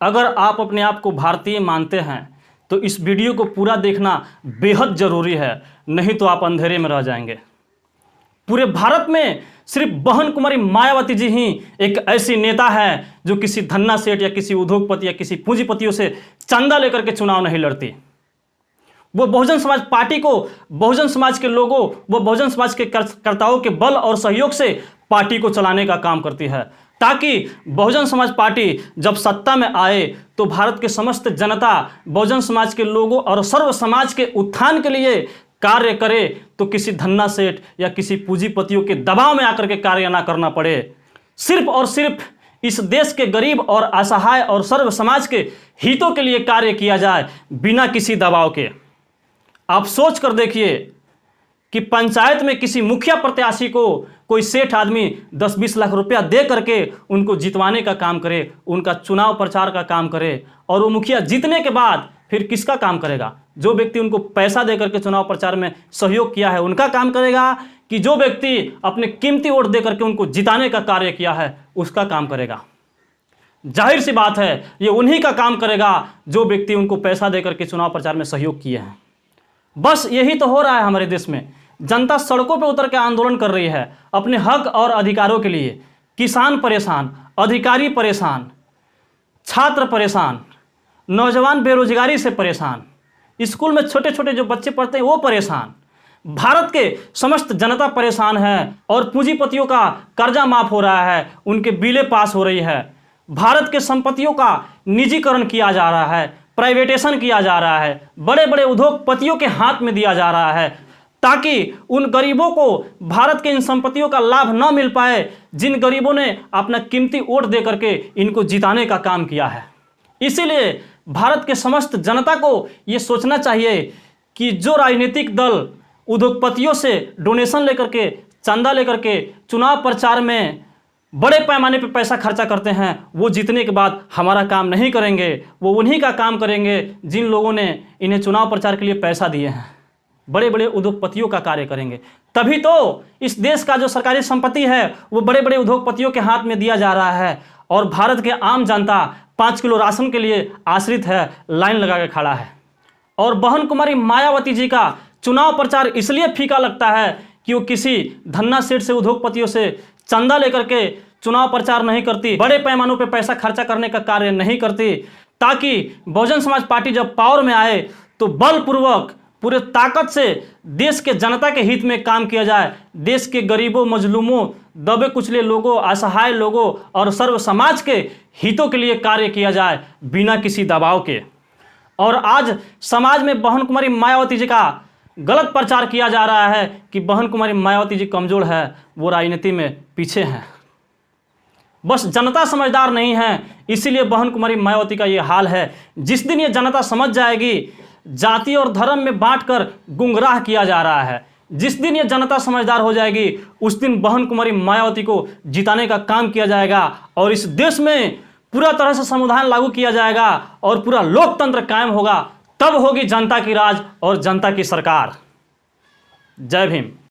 अगर आप अपने आप को भारतीय मानते हैं तो इस वीडियो को पूरा देखना बेहद ज़रूरी है, नहीं तो आप अंधेरे में रह जाएंगे। पूरे भारत में सिर्फ बहन कुमारी मायावती जी ही एक ऐसी नेता है जो किसी धन्ना सेठ या किसी उद्योगपति या किसी पूंजीपतियों से चंदा लेकर के चुनाव नहीं लड़ती। वो बहुजन समाज पार्टी को, बहुजन समाज के लोगों, वो बहुजन समाज के कर्ताओं के बल और सहयोग से पार्टी को चलाने का काम करती है, ताकि बहुजन समाज पार्टी जब सत्ता में आए तो भारत के समस्त जनता बहुजन समाज के लोगों और सर्व समाज के उत्थान के लिए कार्य करे, तो किसी धन्ना सेठ या किसी पूंजीपतियों के दबाव में आकर के कार्य ना करना पड़े। सिर्फ और सिर्फ इस देश के गरीब और असहाय और सर्व समाज के हितों के लिए कार्य किया जाए, बिना किसी दबाव के। आप सोच कर देखिए कि पंचायत में किसी मुखिया प्रत्याशी को कोई सेठ आदमी 10-20 लाख रुपया दे करके उनको जितवाने का काम करे, उनका चुनाव प्रचार का काम करे, और वो मुखिया जीतने के बाद फिर किसका काम करेगा? जो व्यक्ति उनको पैसा दे करके चुनाव प्रचार में सहयोग किया है उनका काम करेगा, कि जो व्यक्ति अपने कीमती वोट दे करके उनको जिताने का कार्य किया है उसका काम करेगा? जाहिर सी बात है ये उन्हीं का काम करेगा जो व्यक्ति उनको पैसा दे करके चुनाव प्रचार में सहयोग किए हैं। बस यही तो हो रहा है हमारे देश में। जनता सड़कों पर उतर के आंदोलन कर रही है अपने हक और अधिकारों के लिए। किसान परेशान, अधिकारी परेशान, छात्र परेशान, नौजवान बेरोजगारी से परेशान, स्कूल में छोटे छोटे जो बच्चे पढ़ते हैं वो परेशान, भारत के समस्त जनता परेशान है, और पूंजीपतियों का कर्जा माफ हो रहा है, उनके बिलें पास हो रही है, भारत के संपत्तियों का निजीकरण किया जा रहा है, प्राइवेटेशन किया जा रहा है, बड़े बड़े उद्योगपतियों के हाथ में दिया जा रहा है, ताकि उन गरीबों को भारत के इन संपत्तियों का लाभ न मिल पाए जिन गरीबों ने अपना कीमती वोट दे करके इनको जिताने का काम किया है। इसीलिए भारत के समस्त जनता को ये सोचना चाहिए कि जो राजनीतिक दल उद्योगपतियों से डोनेशन लेकर के, चंदा लेकर के चुनाव प्रचार में बड़े पैमाने पर पैसा खर्चा करते हैं, वो जीतने के बाद हमारा काम नहीं करेंगे, वो उन्हीं का काम करेंगे जिन लोगों ने इन्हें चुनाव प्रचार के लिए पैसा दिए हैं। बड़े बड़े उद्योगपतियों का कार्य करेंगे, तभी तो इस देश का जो सरकारी संपत्ति है वो बड़े बड़े उद्योगपतियों के हाथ में दिया जा रहा है, और भारत के आम जनता 5 किलो राशन के लिए आश्रित है, लाइन लगा के खड़ा है। और बहन कुमारी मायावती जी का चुनाव प्रचार इसलिए फीका लगता है कि वो किसी धन्ना सेठ से, उद्योगपतियों से चंदा लेकर के चुनाव प्रचार नहीं करती, बड़े पैमानों पे पैसा खर्चा करने का कार्य नहीं करती, ताकि बहुजन समाज पार्टी जब पावर में आए तो बलपूर्वक पूरे ताकत से देश के जनता के हित में काम किया जाए, देश के गरीबों, मजलूमों, दबे कुचले लोगों, असहाय लोगों और सर्व समाज के हितों के लिए कार्य किया जाए, बिना किसी दबाव के। और आज समाज में बहन कुमारी मायावती जी का गलत प्रचार किया जा रहा है कि बहन कुमारी मायावती जी कमज़ोर है, वो राजनीति में पीछे हैं। बस जनता समझदार नहीं है, इसीलिए बहन कुमारी मायावती का ये हाल है। जिस दिन ये जनता समझ जाएगी जाति और धर्म में बांटकर गुमराह किया जा रहा है, जिस दिन ये जनता समझदार हो जाएगी उस दिन बहन कुमारी मायावती को जिताने का काम किया जाएगा, और इस देश में पूरा तरह से संविधान लागू किया जाएगा और पूरा लोकतंत्र कायम होगा। तब होगी जनता की राज और जनता की सरकार। जय भीम।